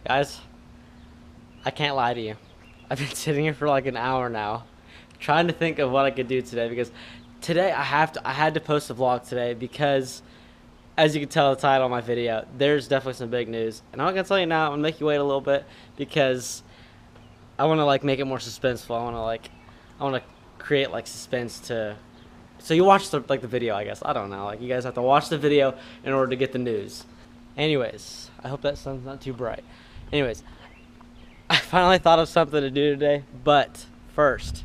Guys, I can't lie to you. I've been sitting here for like an hour now, trying to think of what I could do today, because today I had to post a vlog today because, as you can tell the title of my video, there's definitely some big news. And I'm not gonna tell you now, I'm gonna make you wait a little bit because I wanna like make it more suspenseful. I wanna create like suspense to, so you watch the video, I guess. I don't know, like you guys have to watch the video in order to get the news. Anyways, I hope that sun's not too bright. Anyways, I finally thought of something to do today, but first,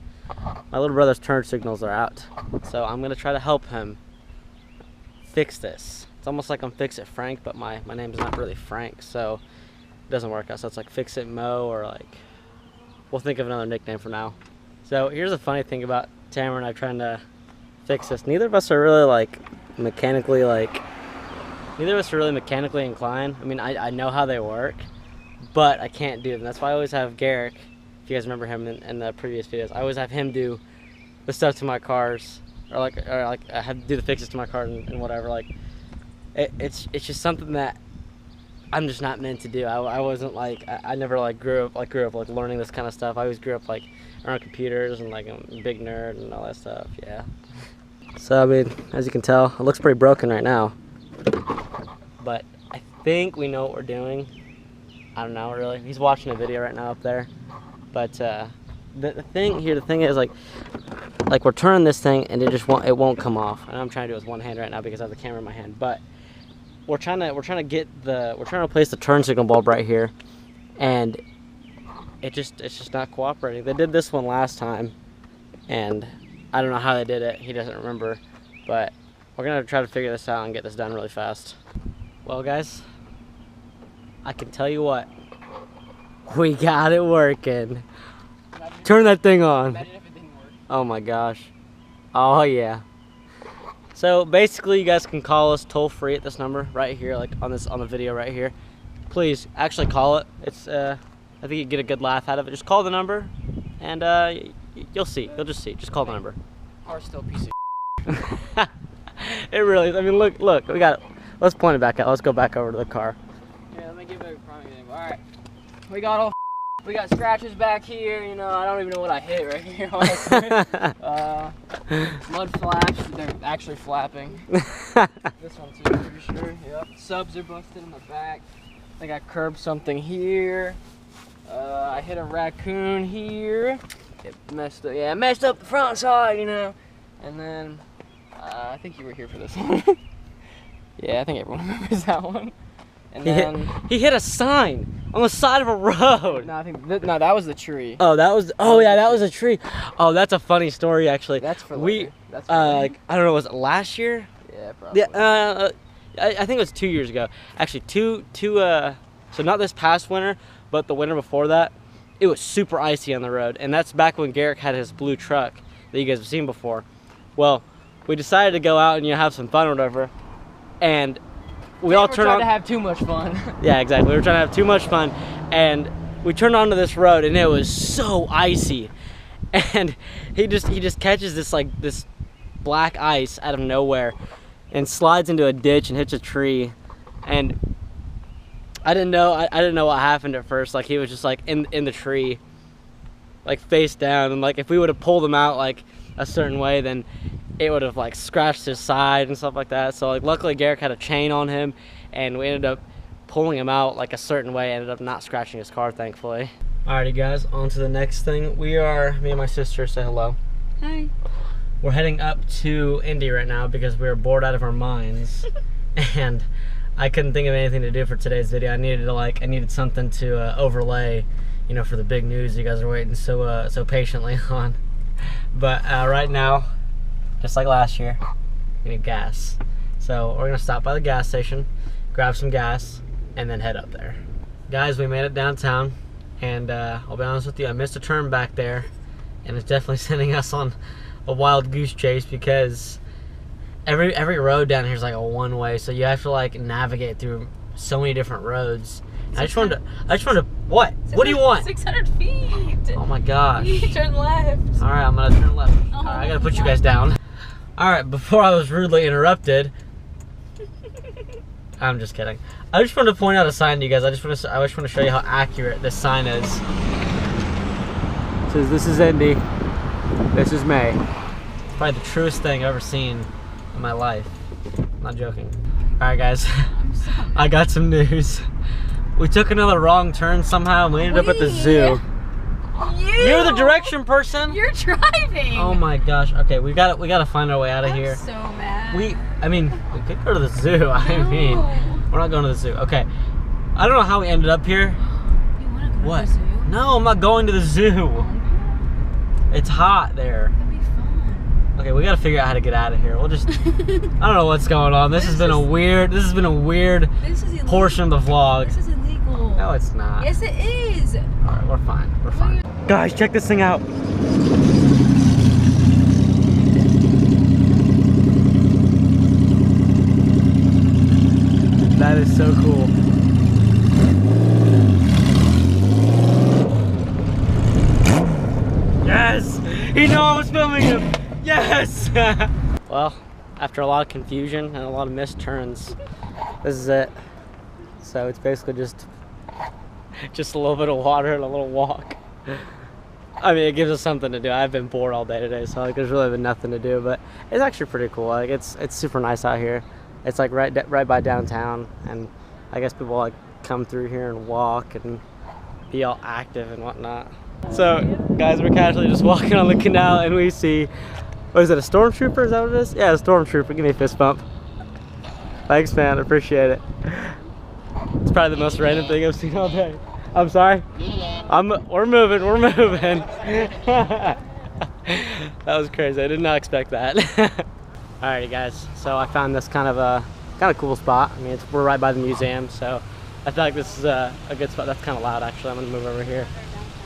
my little brother's turn signals are out, so I'm gonna try to help him fix this. It's almost like I'm Fix-It Frank, but my name's not really Frank, so it doesn't work out. So it's like Fix-It Mo, or like, we'll think of another nickname for now. So here's the funny thing about Tamara and I trying to fix this. Neither of us are really mechanically inclined. I mean, I know how they work, but I can't do them. That's why I always have Garrick, if you guys remember him in the previous videos, I always have him do the stuff to my cars, or I have to do the fixes to my car and whatever. Like, it's just something that I'm just not meant to do. I wasn't like, I never grew up learning this kind of stuff. I always grew up around computers and like I'm a big nerd and all that stuff. Yeah. So I mean, as you can tell, it looks pretty broken right now, but I think we know what we're doing. I don't know really. He's watching a video right now up there, but the thing is like we're turning this thing and it won't come off. And I'm trying to do it with one hand right now because I have the camera in my hand, but we're trying to place the turn signal bulb right here, and it's just not cooperating. They did this one last time, and I don't know how they did it. He doesn't remember, but we're gonna try to figure this out and get this done really fast. Well, guys, I can tell you what, we got it working. Turn that thing on. Imagine if it didn't work. Oh my gosh. Oh yeah. So basically, you guys can call us toll free at this number right here, like on the video right here. Please actually call it. It's I think you get a good laugh out of it. Just call the number, and you'll see. You'll just see. Just call the number. Car's still a piece of It really is. I mean, look. We got it. Let's point it back out. Let's go back over to the car. Yeah, let me give it a prime example. Alright. We got scratches back here, you know, I don't even know what I hit right here, honestly. Mud flaps, they're actually flapping. This one too, pretty sure, yep. Subs are busted in the back. I think I curbed something here. I hit a raccoon here. It messed up, yeah, it messed up the front side, you know. And then, I think you were here for this one. Yeah, I think everyone remembers that one. And then he hit a sign on the side of a road. No, I think no, that was the tree. Oh, that was a tree. Oh, that's a funny story actually. That's for later. That's for I don't know, was it last year? Yeah, probably. Yeah, I think it was 2 years ago. Actually, so not this past winter, but the winter before that, it was super icy on the road, and that's back when Garrick had his blue truck that you guys have seen before. Well, we decided to go out and have some fun or whatever, and we all turned on to have too much fun. Yeah, exactly. We were trying to have too much fun, and we turned onto this road, and it was so icy. And he just catches this black ice out of nowhere, and slides into a ditch and hits a tree. And I didn't know what happened at first. Like, he was just in the tree, like face down, and like if we would have pulled him out like a certain way, then it would have like scratched his side and stuff like that. So like luckily Garrick had a chain on him, and we ended up pulling him out like a certain way, ended up not scratching his car, thankfully. Alrighty guys, on to the next thing. Me and my sister, say hello. Hi. We're heading up to Indy right now because we were bored out of our minds. And I couldn't think of anything to do for today's video. I needed something to overlay, you know, for the big news you guys are waiting so patiently on. But right now, just like last year, we need gas. So we're gonna stop by the gas station, grab some gas, and then head up there. Guys, we made it downtown, and I'll be honest with you, I missed a turn back there, and it's definitely sending us on a wild goose chase because every road down here is like a one-way, so you have to like navigate through so many different roads. I just wanted to, what? What do you want? 600 feet. Oh my gosh. You turn left. All right, I'm gonna turn left. Oh, All right, I gotta put you guys down. All right, before I was rudely interrupted, I'm just kidding. I just wanted to point out a sign to you guys. I just want to show you how accurate this sign is. It says, "This is Indy. This is May." It's probably the truest thing I've ever seen in my life. I'm not joking. All right, guys. I got some news. We took another wrong turn somehow, and we ended up at the zoo. You're the direction person. You're driving. Oh my gosh. Okay, we gotta find our way out of here. I'm so mad. We could go to the zoo. I mean, we're not going to the zoo. Okay. I don't know how we ended up here. You want to go What? to the zoo? No, I'm not going to the zoo. It's hot there. That'd be fun. Okay, we gotta figure out how to get out of here. We'll just, I don't know what's going on. This has been a weird This is illegal. portion of the vlog. This is illegal. No, it's not. Yes, it is. All right, we're fine. We're fine. Guys, check this thing out. That is so cool. Yes! He knew I was filming him! Yes! Well, after a lot of confusion and a lot of missed turns, this is it. So it's basically just a little bit of water and a little walk. I mean, it gives us something to do. I've been bored all day today, so like there's really been nothing to do, but it's actually pretty cool. Like it's super nice out here. It's like right by downtown, and I guess people like come through here and walk and be all active and whatnot. So guys, we're casually just walking on the canal, and we see, what is it, a stormtrooper? Is that what it is? Yeah, a stormtrooper. Give me a fist bump. Thanks, man. I appreciate it. It's probably the most random thing I've seen all day. I'm sorry. We're moving. We're moving. That was crazy. I did not expect that. Alrighty, guys. So I found this kind of cool spot. I mean, we're right by the museum, so I feel like this is a good spot. That's kind of loud, actually. I'm gonna move over here.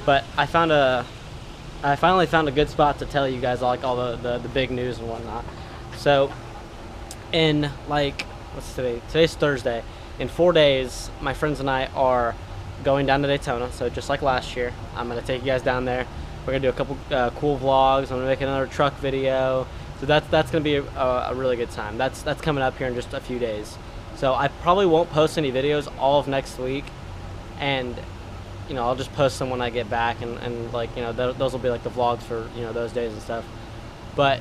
But I finally found a good spot to tell you guys like all the big news and whatnot. So in like, what's today? Today's Thursday. In 4 days, my friends and I are going down to Daytona. So just like last year, I'm gonna take you guys down there. We're gonna do a couple cool vlogs. I'm gonna make another truck video. So that's gonna be a really good time. That's coming up here in just a few days. So I probably won't post any videos all of next week, and you know, I'll just post them when I get back, and like, you know, those will be like the vlogs for, you know, those days and stuff. But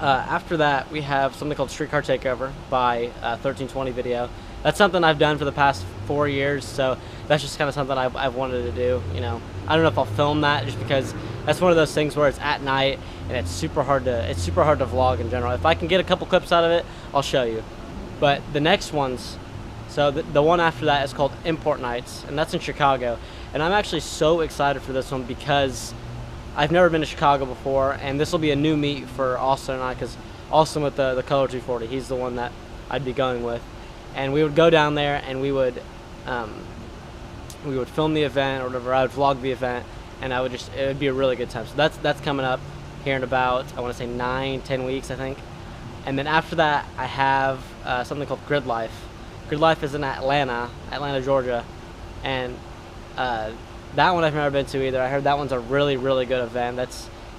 after that, we have something called Streetcar Takeover by 1320 Video. That's something I've done for the past 4 years, so that's just kind of something I've wanted to do. You know, I don't know if I'll film that, just because that's one of those things where it's at night and it's super hard to vlog in general. If I can get a couple clips out of it, I'll show you. But the next ones, so the one after that is called Import Nights, and that's in Chicago. And I'm actually so excited for this one because I've never been to Chicago before, and this will be a new meet for Austin and I, because Austin with the Color 240, he's the one that I'd be going with. And we would go down there and we would film the event or whatever. I would vlog the event, and it would be a really good time. So that's coming up here in about, I want to say 9-10 weeks, I think. And then after that, I have something called Grid Life. Grid Life is in Atlanta, Georgia, and that one I've never been to either. I heard that one's a really, really good event.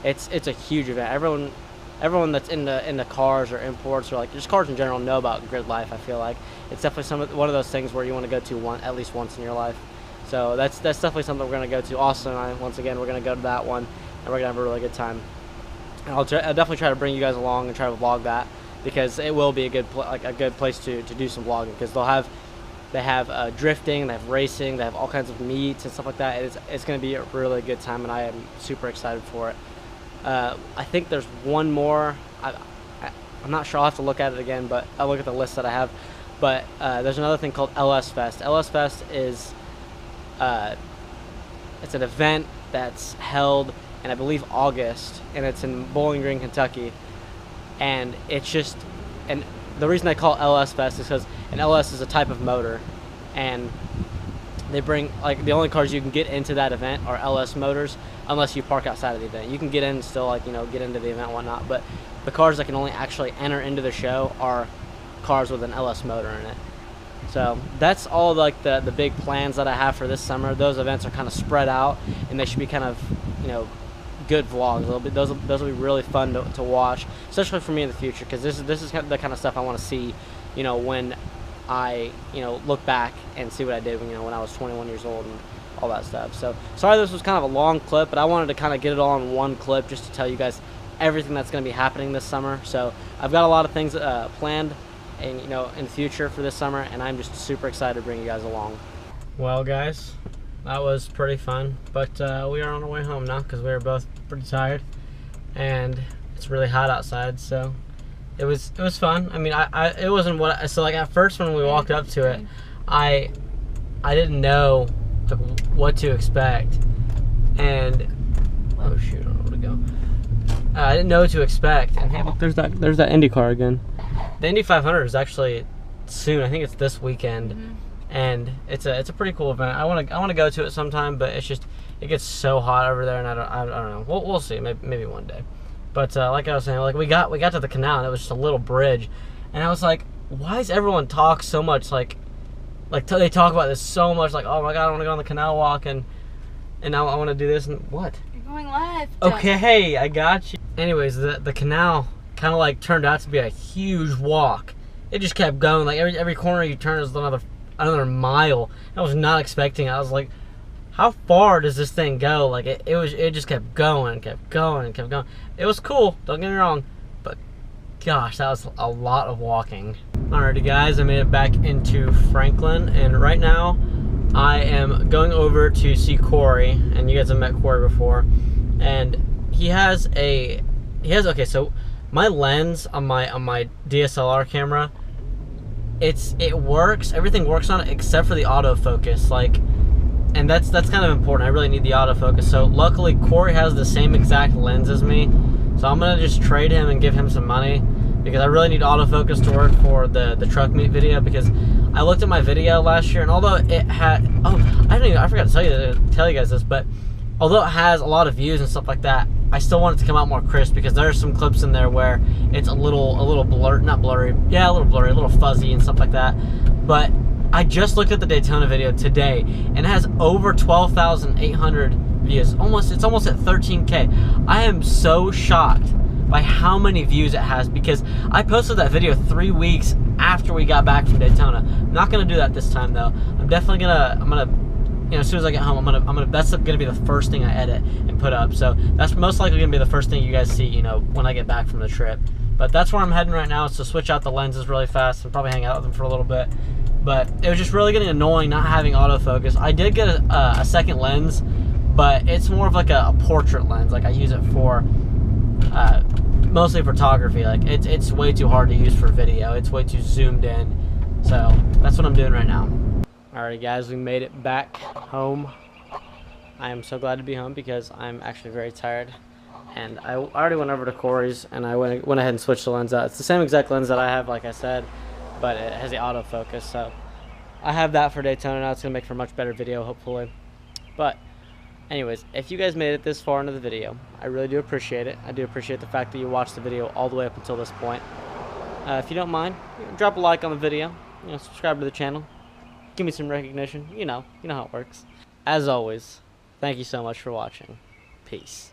It's a huge event. Everyone that's into cars or imports or like just cars in general know about Grid Life. I feel like it's definitely one of those things where you want to go to at least once in your life. So that's definitely something we're gonna go to. Austin and I, once again, we're gonna go to that one, and we're gonna have a really good time. And I'll definitely try to bring you guys along and try to vlog that, because it will be a good place to do some vlogging, because they have drifting, they have racing, they have all kinds of meets and stuff like that. It's going to be a really good time, and I am super excited for it. I think there's one more. I'm not sure. I'll have to look at it again, but I'll look at the list that I have. But there's another thing called LS Fest. LS Fest is it's an event that's held in, I believe, August, and it's in Bowling Green, Kentucky. And it's just, and the reason they call it LS Fest is because an LS is a type of motor, and they bring, like, the only cars you can get into that event are LS motors, unless you park outside of the event. You can get in still, like, you know, get into the event and whatnot, but the cars that can only actually enter into the show are cars with an LS motor in it. So that's all, like, the big plans that I have for this summer. Those events are kind of spread out, and they should be kind of, you know, good vlogs. Those will be really fun to watch, especially for me in the future, because this is the kind of stuff I want to see, you know, when I, look back and see what I did, when I was 21 years old and all that stuff. So sorry this was kind of a long clip, but I wanted to kind of get it all in one clip just to tell you guys everything that's going to be happening this summer. So I've got a lot of things planned and in the future for this summer, and I'm just super excited to bring you guys along. Well guys, that was pretty fun, but we are on our way home now because we were both pretty tired and it's really hot outside. So it was fun. I mean, it wasn't so like at first when we walked up to it, I didn't know what to expect, and oh shoot, I don't know where to go. I didn't know what to expect, and hey, look, there's that Indy car again. The Indy 500 is actually soon. I think it's this weekend, and it's a pretty cool event. I want to go to it sometime, but it gets so hot over there, and I don't know. We'll see, maybe one day. But like I was saying, like we got to the canal, and it was just a little bridge, and I was like, why does everyone talk so much like they talk about this so much, like, oh my god, I want to go on the canal walk, and now I want to do this, and what? You're going left. Okay, I got you. Anyways, the canal kind of like turned out to be a huge walk. It just kept going, like every corner you turn is another mile. I was not expecting it. I was like, how far does this thing go? Like it just kept going and kept going and kept going. It was cool, don't get me wrong, but gosh, that was a lot of walking. Alrighty guys, I made it back into Franklin, and right now I am going over to see Corey, and you guys have met Corey before, and okay, so my lens on my DSLR camera, it works, everything works on it except for the autofocus, and that's kind of important. I really need the autofocus. So luckily Corey has the same exact lens as me, so I'm gonna just trade him and give him some money, because I really need autofocus to work for the truck meet video, because I looked at my video last year, and although it had, I forgot to tell you guys this, but although it has a lot of views and stuff like that, I still want it to come out more crisp, because there are some clips in there where it's a little blurry, not blurry, yeah, a little blurry, a little fuzzy and stuff like that. But I just looked at the Daytona video today, and it has over 12,800 views. It's almost at 13K. I am so shocked by how many views it has, because I posted that video 3 weeks after we got back from Daytona. I'm not gonna do that this time though. I'm definitely gonna as soon as I get home, that's gonna be the first thing I edit and put up. So that's most likely gonna be the first thing you guys see, when I get back from the trip. But that's where I'm heading right now, is to switch out the lenses really fast and probably hang out with them for a little bit. But it was just really getting annoying not having autofocus. I did get a second lens, but it's more of like a portrait lens. Like I use it for mostly photography. Like it's way too hard to use for video. It's way too zoomed in. So that's what I'm doing right now. Alright guys, we made it back home. I am so glad to be home because I'm actually very tired. And I already went over to Corey's, and I went ahead and switched the lens out. It's the same exact lens that I have, like I said, but it has the autofocus. So I have that for Daytona now. It's going to make for a much better video, hopefully. But anyways, if you guys made it this far into the video, I really do appreciate it. I do appreciate the fact that you watched the video all the way up until this point. If you don't mind, drop a like on the video. Subscribe to the channel. Give me some recognition. You know how it works. As always, thank you so much for watching. Peace.